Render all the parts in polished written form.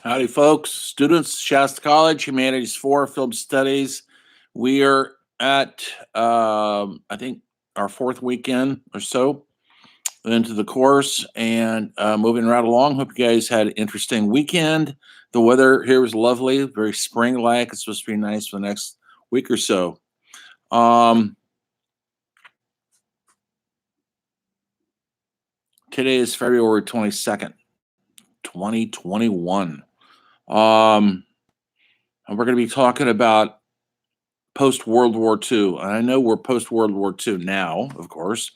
Howdy, folks, students, Shasta College, Humanities 4, Film Studies. We are at, I think, our fourth weekend or so into the course and moving right along. Hope you guys had an interesting weekend. The weather here was lovely, very spring-like. It's supposed to be nice for the next week or so. Today is February 22nd, 2021. And we're going to be talking about post-World War II. And I know we're post-World War II now, of course,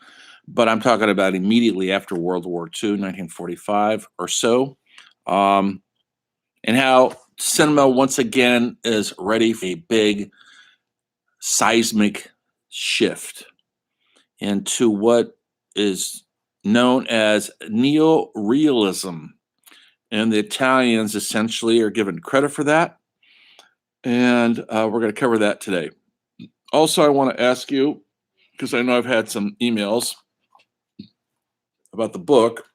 but I'm talking about immediately after World War II, 1945 or so, and how cinema once again is ready for a big seismic shift into what is known as neo-realism. And the Italians essentially are given credit for that. And we're going to cover that today. Also, I want to ask you, because I know I've had some emails about the book,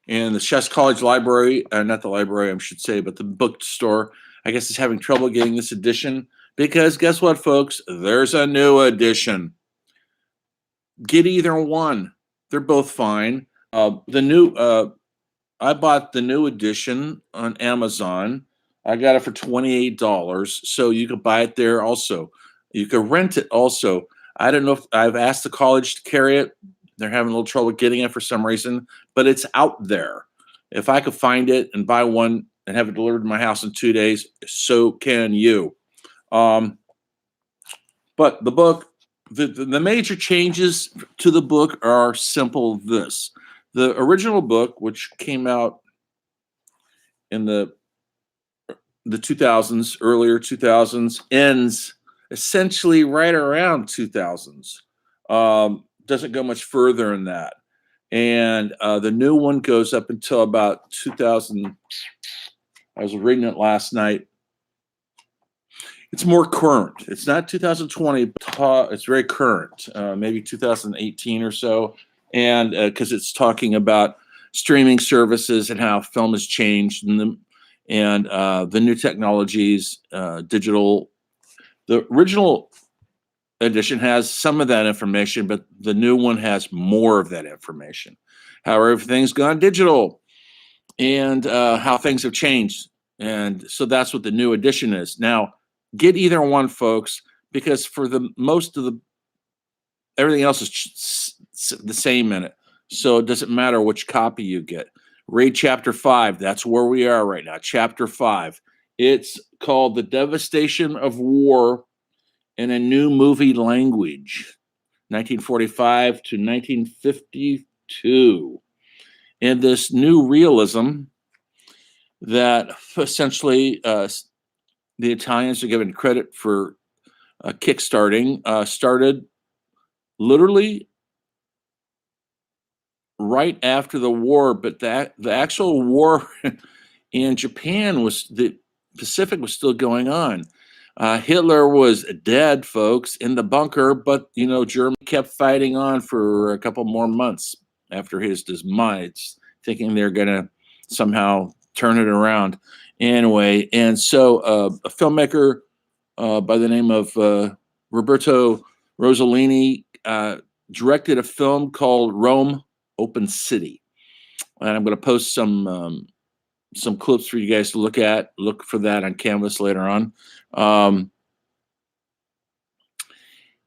and the Chess College Library, not the library, I should say, but the bookstore, I guess, is having trouble getting this edition because guess what, folks? There's a new edition. Get either one. They're both fine. I bought the new edition on Amazon. I got it for $28, so you could buy it there also. You could rent it also. I don't know if I've asked the college to carry it. They're having a little trouble getting it for some reason, but it's out there. If I could find it and buy one and have it delivered to my house in 2 days, so can you. But the book, the major changes to the book are simple this. The original book, which came out in the 2000s, earlier 2000s, ends essentially right around 2000s. Doesn't go much further than that. And the new one goes up until about 2000. I was reading it last night. It's more current. It's not 2020, but it's very current, maybe 2018 or so. And because it's talking about streaming services and how film has changed and the new technologies, digital. The original edition has some of that information, but the new one has more of that information. How everything's gone digital and how things have changed. And so that's what the new edition is. Now, get either one, folks, because for the most of everything else is the same in it. So it doesn't matter which copy you get. Read chapter 5. That's where we are right now. Chapter 5. It's called The Devastation of War in a New Movie Language, 1945 to 1952. And this new realism that essentially the Italians are given credit for kickstarting started literally right after the war, but the actual war in Japan the Pacific was still going on. Hitler was dead, folks, in the bunker, but Germany kept fighting on for a couple more months after his demise, thinking they're going to somehow turn it around. Anyway, and so a filmmaker by the name of Roberto Rossellini directed a film called Rome Open City. And I'm going to post some clips for you guys to look at. Look for that on Canvas later on.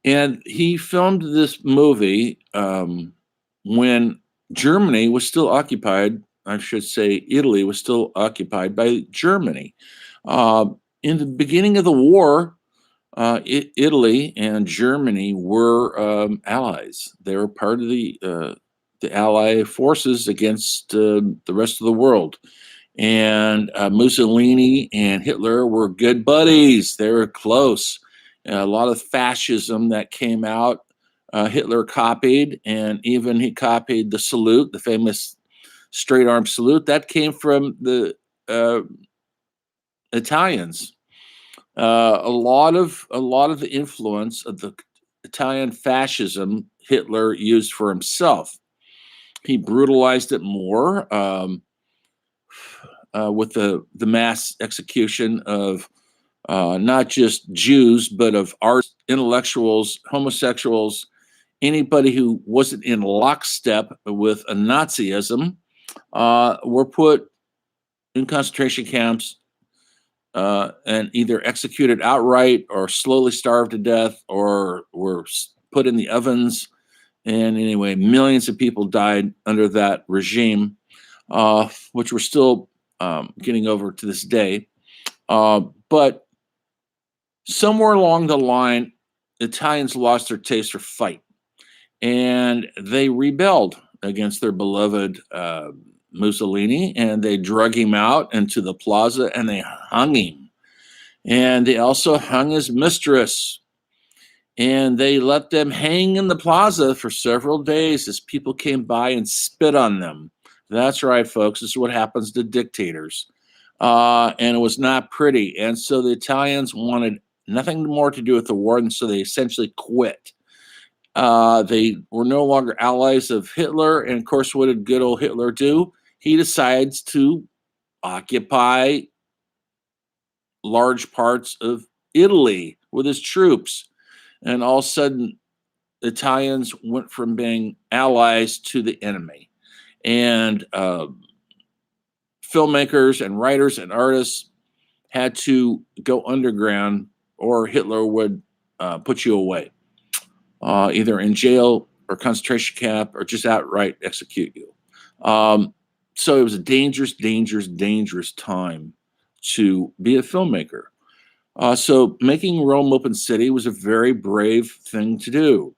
And he filmed this movie when Germany was still occupied. I should say Italy was still occupied by Germany. In the beginning of the war, Italy and Germany were allies. They were part of the Allied forces against the rest of the world. And Mussolini and Hitler were good buddies. They were close. A lot of fascism that came out, Hitler copied, and even he copied the salute, the famous straight arm salute that came from the Italians. A lot of the influence of the Italian fascism Hitler used for himself. He brutalized it more. with the mass execution of not just Jews, but of artists, intellectuals, homosexuals, anybody who wasn't in lockstep with a Nazism, were put in concentration camps and either executed outright or slowly starved to death or were put in the ovens. And anyway, millions of people died under that regime, which we're still getting over to this day. But somewhere along the line, Italians lost their taste for fight and they rebelled against their beloved Mussolini, and they drug him out into the plaza and they hung him. And they also hung his mistress. And they let them hang in the plaza for several days as people came by and spit on them. That's right, folks. This is what happens to dictators. And it was not pretty. And so the Italians wanted nothing more to do with the war, and so they essentially quit. They were no longer allies of Hitler. And of course, what did good old Hitler do? He decides to occupy large parts of Italy with his troops. And all of a sudden, Italians went from being allies to the enemy. And filmmakers and writers and artists had to go underground, or Hitler would put you away, either in jail or concentration camp or just outright execute you. So it was a dangerous, dangerous, dangerous time to be a filmmaker. So making Rome Open City was a very brave thing to do.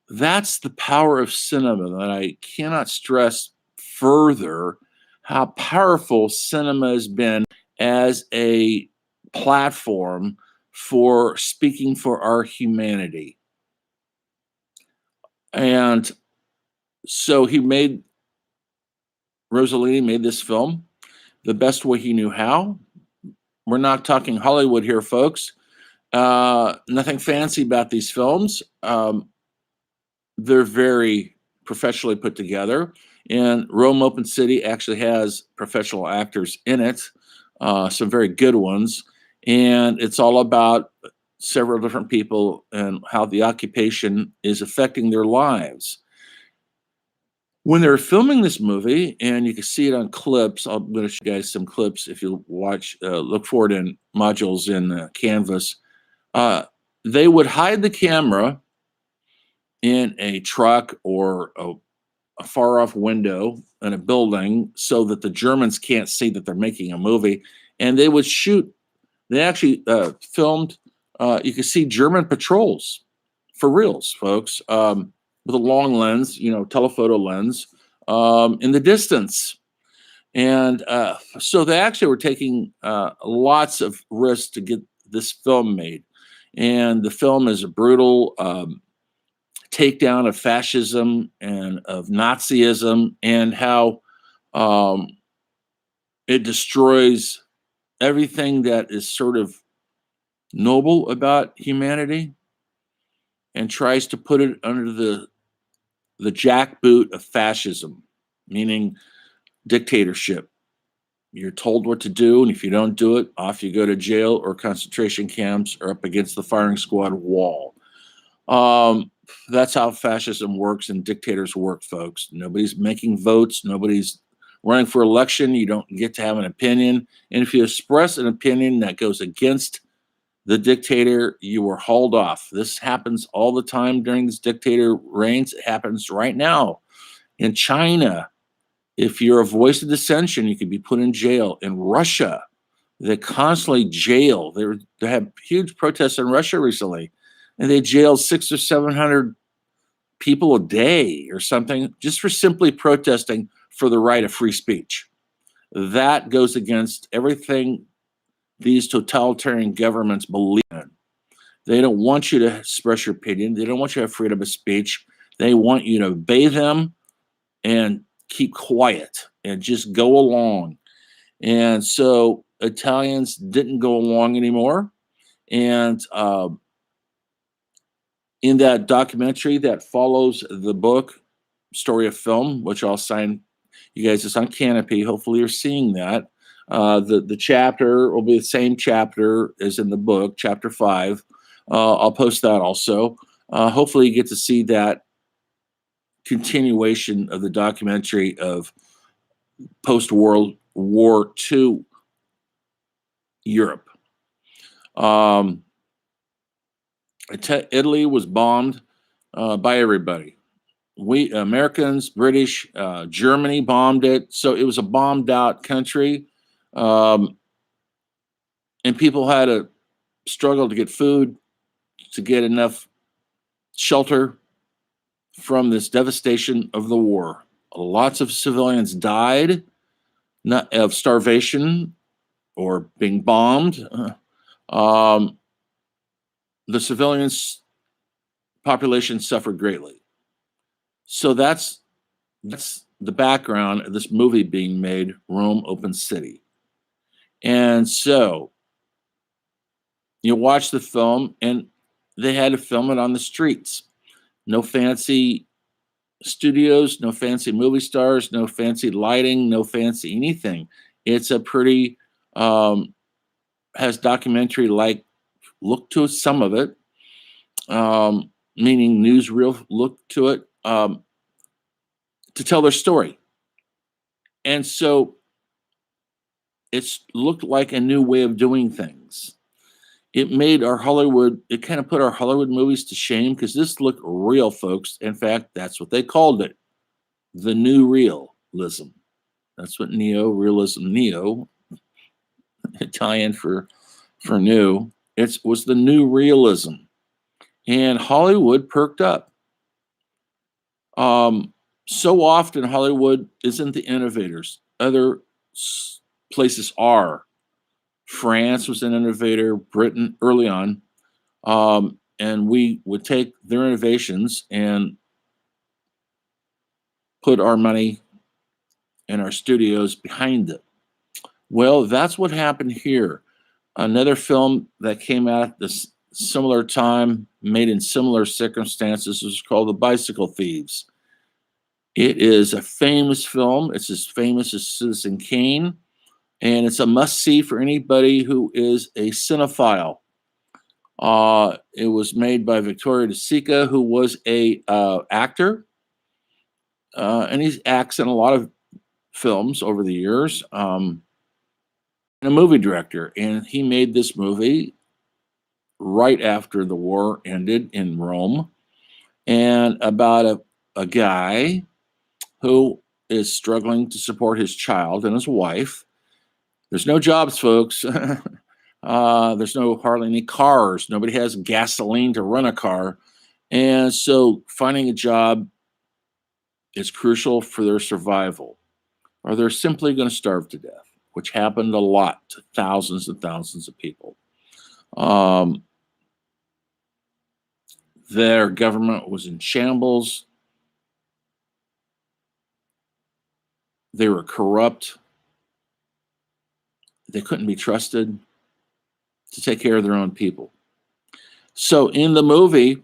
That's the power of cinema that I cannot stress further, how powerful cinema has been as a platform for speaking for our humanity. And so Rossellini made this film the best way he knew how. We're not talking Hollywood here, folks. Nothing fancy about these films. They're very professionally put together. And Rome Open City actually has professional actors in it, some very good ones. And it's all about several different people and how the occupation is affecting their lives. When they were filming this movie, and you can see it on clips, I'm going to show you guys some clips if you watch, look for it in modules in Canvas. They would hide the camera in a truck or a far off window in a building so that the Germans can't see that they're making a movie. And they would shoot, they actually filmed, you can see German patrols for reals, folks. With a long lens, telephoto lens, in the distance. And so they actually were taking lots of risks to get this film made. And the film is a brutal takedown of fascism and of Nazism, and how it destroys everything that is sort of noble about humanity and tries to put it under the jackboot of fascism, meaning dictatorship. You're told what to do, and if you don't do it, off you go to jail or concentration camps or up against the firing squad wall. That's how fascism works and dictators work, folks. Nobody's making votes. Nobody's running for election. You don't get to have an opinion. And if you express an opinion that goes against the dictator, you were hauled off. This happens all the time during this dictator reigns. It happens right now in China. If you're a voice of dissension, you could be put in jail. In Russia, they constantly jail. They have huge protests in Russia recently, and they jailed 600 or 700 people a day or something just for simply protesting for the right of free speech. That goes against everything these totalitarian governments believe in. They don't want you to express your opinion. They don't want you to have freedom of speech. They want you to obey them and keep quiet and just go along. And so Italians didn't go along anymore. And in that documentary that follows the book, Story of Film, which I'll sign you guys, it's on Canopy. Hopefully you're seeing that. The chapter will be the same chapter as in the book, chapter 5. I'll post that also. Hopefully, you get to see that continuation of the documentary of post World War II Europe. Italy was bombed by everybody. We Americans, British, Germany bombed it. So it was a bombed out country. Um, and people had to struggle to get food, to get enough shelter from this devastation of the war. Lots of civilians died, not of starvation or being bombed. Um, the civilians population suffered greatly. So that's the background of this movie being made, Rome Open City. And so you watch the film, and they had to film it on the streets. No fancy studios, no fancy movie stars, no fancy lighting, no fancy anything. It's a pretty has documentary like look to some of it, meaning newsreel look to it, to tell their story. And so it's looked like a new way of doing things. It made our Hollywood, it kind of put our Hollywood movies to shame because this looked real, folks. In fact, that's what they called it, the new realism. That's what realism, Italian for new. It was the new realism, and Hollywood perked up. So often Hollywood isn't the innovators. Other places are. France was an innovator, Britain early on, and we would take their innovations and put our money and our studios behind it. Well, that's what happened here. Another film that came out at this similar time, made in similar circumstances, was called The Bicycle Thieves. It is a famous film. It's as famous as Citizen Kane, and it's a must-see for anybody who is a cinephile. It was made by Victoria De Sica, who was a actor, and he acts in a lot of films over the years, and a movie director. And he made this movie right after the war ended in Rome, and about a guy who is struggling to support his child and his wife. There's no jobs, folks. There's no hardly any cars. Nobody has gasoline to run a car. And so finding a job is crucial for their survival, or they're simply going to starve to death, which happened a lot to thousands and thousands of people. Their government was in shambles. They were corrupt. They couldn't be trusted to take care of their own people. So in the movie,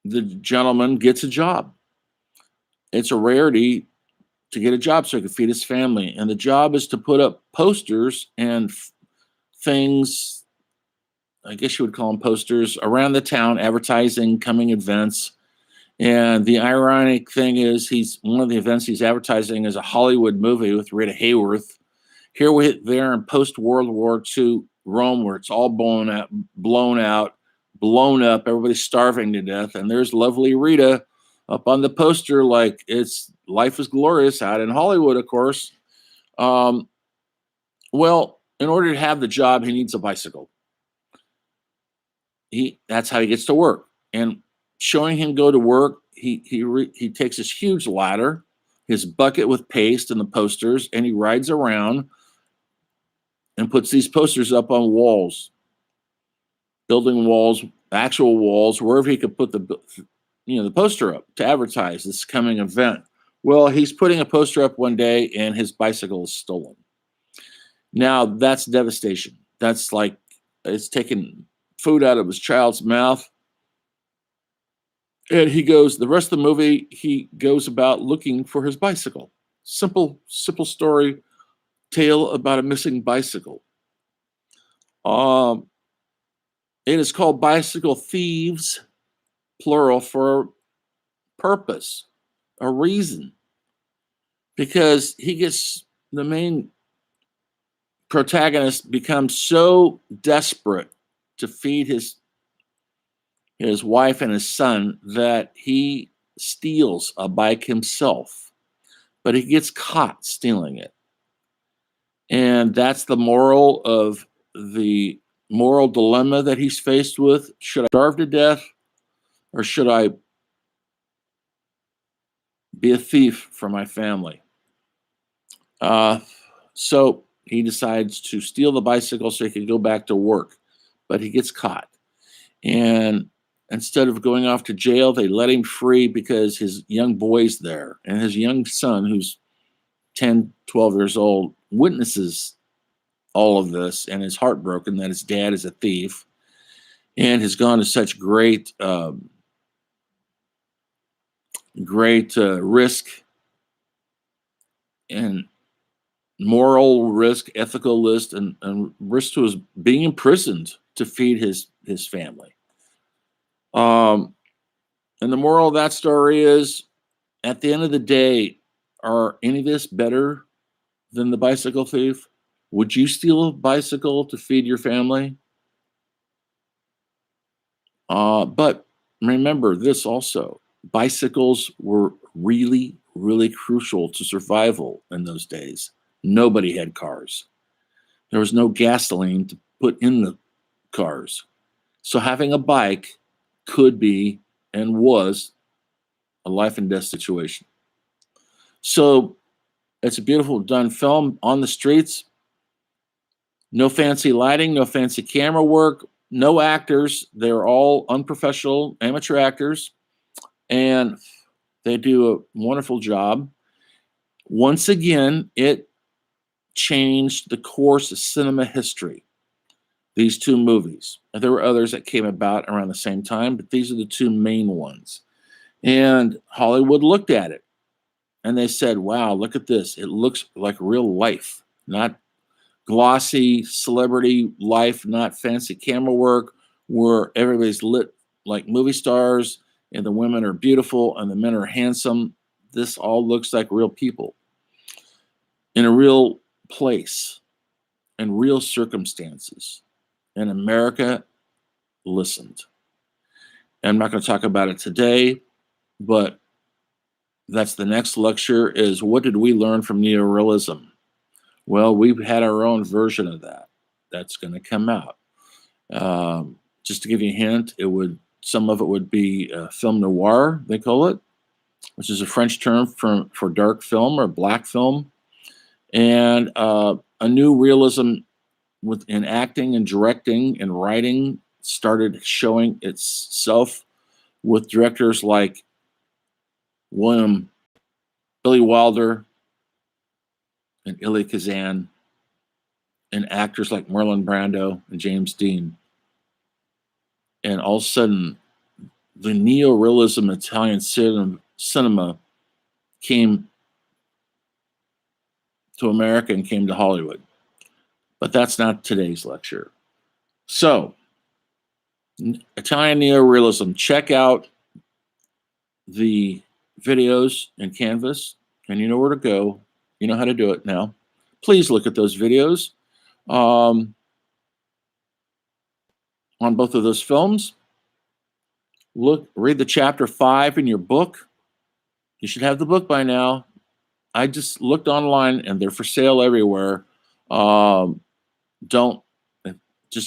the gentleman gets a job. It's a rarity to get a job so he can feed his family. And the job is to put up posters and things, I guess you would call them posters, around the town, advertising coming events. And the ironic thing is, one of the events he's advertising is a Hollywood movie with Rita Hayworth. Here there in post-World War II Rome, where it's all blown up, everybody's starving to death, and there's lovely Rita up on the poster like it's life is glorious out in Hollywood, of course. Well, in order to have the job, he needs a bicycle. That's how he gets to work. And showing him go to work, he takes this huge ladder, his bucket with paste and the posters, and he rides around and puts these posters up on walls, building walls, actual walls, wherever he could put the poster up to advertise this coming event. Well, he's putting a poster up one day and his bicycle is stolen. Now that's devastation. That's like it's taking food out of his child's mouth. And the rest of the movie, he goes about looking for his bicycle. Simple story. tale about a missing bicycle. It is called Bicycle Thieves, plural, for a purpose, a reason, because the main protagonist becomes so desperate to feed his wife and his son that he steals a bike himself, but he gets caught stealing it. And that's the moral dilemma that he's faced with. Should I starve to death, or should I be a thief for my family? So he decides to steal the bicycle so he can go back to work, but he gets caught. And instead of going off to jail, they let him free because his young boy's there. And his young son, who's 10, 12 years old, witnesses all of this and is heartbroken that his dad is a thief and has gone to such great risk and moral risk, ethical risk, and risk to his being imprisoned to feed his family. And the moral of that story is, at the end of the day, are any of this better than the bicycle thief? Would you steal a bicycle to feed your family? But remember this also. Bicycles were really, really crucial to survival in those days. Nobody had cars. There was no gasoline to put in the cars. So having a bike could be and was a life and death situation. So it's a beautiful done film on the streets. No fancy lighting, no fancy camera work, no actors. They're all unprofessional amateur actors, and they do a wonderful job. Once again, it changed the course of cinema history, these two movies. And there were others that came about around the same time, but these are the two main ones. And Hollywood looked at it and they said, wow, look at this. It looks like real life, not glossy celebrity life, not fancy camera work where everybody's lit like movie stars and the women are beautiful and the men are handsome. This all looks like real people in a real place and real circumstances. And America listened. And I'm not going to talk about it today, but that's the next lecture is, what did we learn from neorealism? Well, we've had our own version of that. That's going to come out. Just to give you a hint, some of it would be film noir, they call it, which is a French term for dark film or black film, and a new realism in acting and directing and writing started showing itself with directors like Billy Wilder and Elie Kazan, and actors like Marlon Brando and James Dean. And all of a sudden, the neorealism Italian cinema came to America and came to Hollywood. But that's not today's lecture. So, Italian neorealism, check out the videos in Canvas, and you know where to go. You know how to do it now. Please look at those videos on both of those films. Read the chapter 5 in your book. You should have the book by now. I just looked online and they're for sale everywhere. Just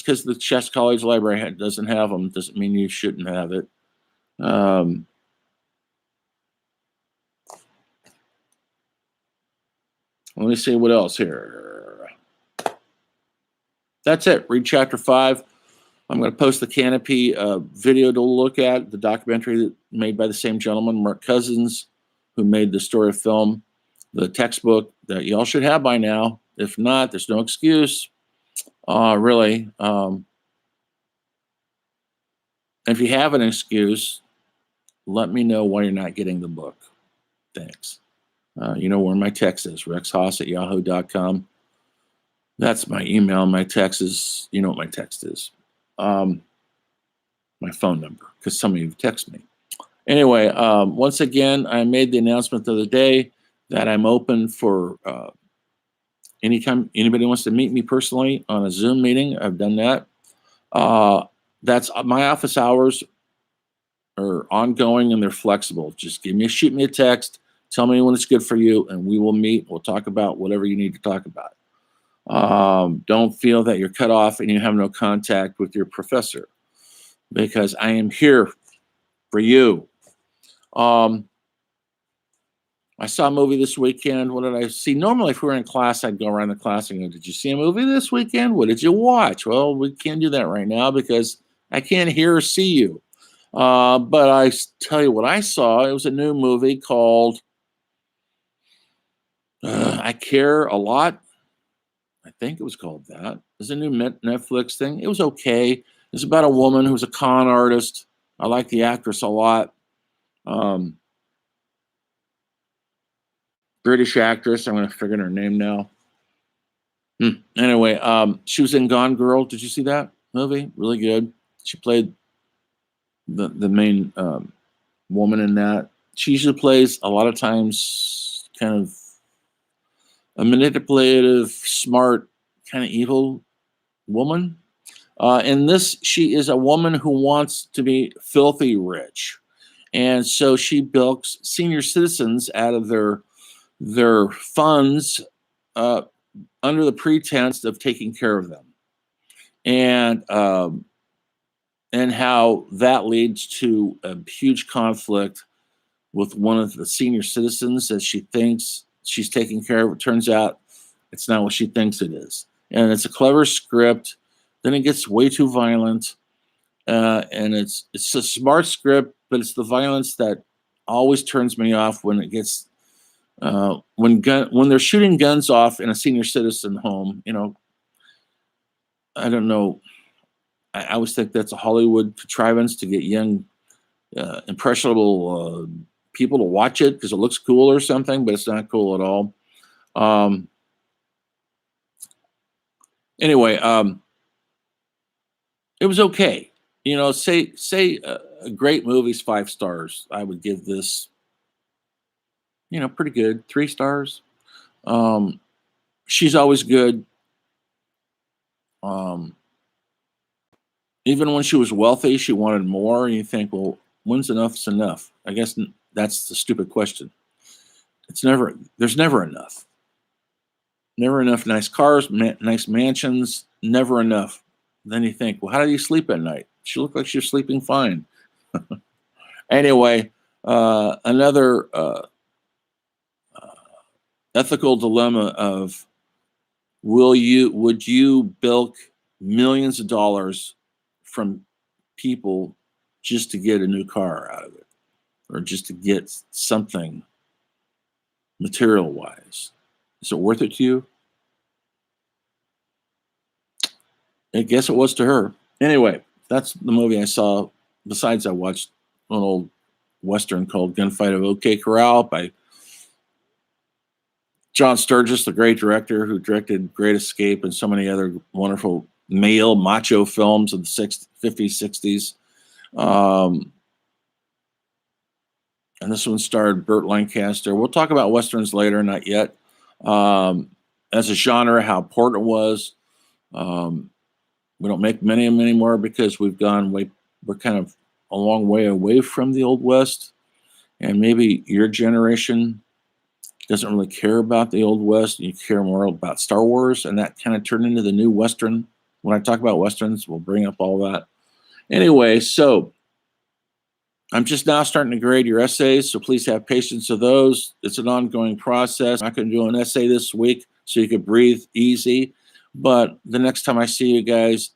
because the Chess College Library doesn't have them doesn't mean you shouldn't have it. Let me see what else here. That's it. Read chapter 5. I'm going to post the Canopy video to look at, the documentary made by the same gentleman, Mark Cousins, who made the story of film, the textbook that y'all should have by now. If not, there's no excuse, really. If you have an excuse, let me know why you're not getting the book. Thanks. You know where my text is, rexhaas@yahoo.com. That's my email. My text is, you know what my text is. My phone number, because some of you text me. Anyway, once again, I made the announcement the other day that I'm open for anytime anybody wants to meet me personally on a Zoom meeting. I've done that. That's my office hours are ongoing and they're flexible. Just shoot me a text, tell me when it's good for you, and we will meet. We'll talk about whatever you need to talk about. Don't feel that you're cut off and you have no contact with your professor, because I am here for you. I saw a movie this weekend. What did I see? Normally, if we were in class, I'd go around the class and go, "Did you see a movie this weekend? What did you watch?" Well, we can't do that right now because I can't hear or see you. But I tell you what I saw. It was a new movie called I Care a Lot. I think it was called that. It's a new Netflix thing. It was okay. It's about a woman who's a con artist. I like the actress a lot. British actress. I'm going to figure out her name now. Anyway, she was in Gone Girl. Did you see that movie? Really good. She played the main woman in that. She usually plays a lot of times kind of a manipulative, smart, kind of evil woman. In this, she is a woman who wants to be filthy rich, and so she bilks senior citizens out of their funds under the pretense of taking care of them, and how that leads to a huge conflict with one of the senior citizens that she thinks she's taking care of. It turns out it's not what she thinks it is, and it's a clever script. Then it gets way too violent, and it's a smart script, but it's the violence that always turns me off when it gets when they're shooting guns off in a senior citizen home. You know, I don't know. I always think that's a Hollywood contrivance to get young, impressionable people to watch it because it looks cool or something, but it's not cool at all. Anyway, it was okay. You know, say a great movie's 5 stars. I would give this, you know, pretty good, 3 stars. She's always good. Even when she was wealthy, she wanted more. And you think, well, when's enough's enough? I guess that's the stupid question. There's never enough. Never enough nice cars, nice mansions, never enough. Then you think, well, how do you sleep at night? She looked like she was sleeping fine. Anyway, another ethical dilemma of would you bilk millions of dollars from people just to get a new car out of it, or just to get something material wise? Is it worth it to you? I guess it was to her. Anyway, that's the movie I saw. Besides, I watched an old Western called Gunfight of OK Corral by John Sturges, the great director who directed Great Escape and so many other wonderful male macho films of the 50s, 60s. And this one starred Burt Lancaster. We'll talk about Westerns later, not yet. As a genre, how important it was. We don't make many of them anymore because we're kind of a long way away from the Old West. And maybe your generation doesn't really care about the Old West. You care more about Star Wars, and that kind of turned into the new Western. When I talk about Westerns, we'll bring up all that. Anyway, so I'm just now starting to grade your essays, so please have patience with those. It's an ongoing process. I'm not going to do an essay this week so you could breathe easy, but the next time I see you guys,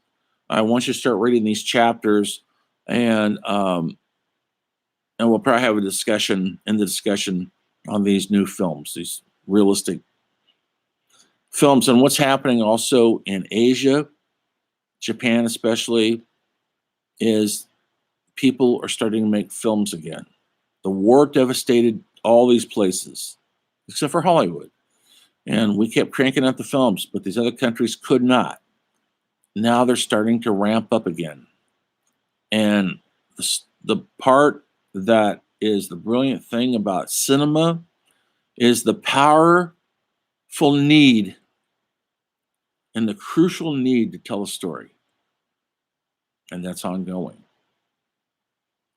I want you to start reading these chapters, and we'll probably have a discussion on these new films, these realistic films, and what's happening also in Asia, Japan especially, is people are starting to make films again. The war devastated all these places, except for Hollywood. And we kept cranking out the films, but these other countries could not. Now they're starting to ramp up again. And the part that is the brilliant thing about cinema is the powerful need and the crucial need to tell a story. And that's ongoing.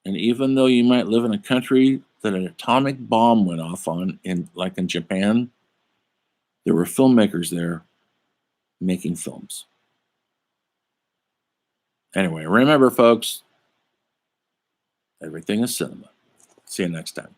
And even though you might live in a country that an atomic bomb went off on, like in Japan, there were filmmakers there making films. Anyway, remember, folks, everything is cinema. See you next time.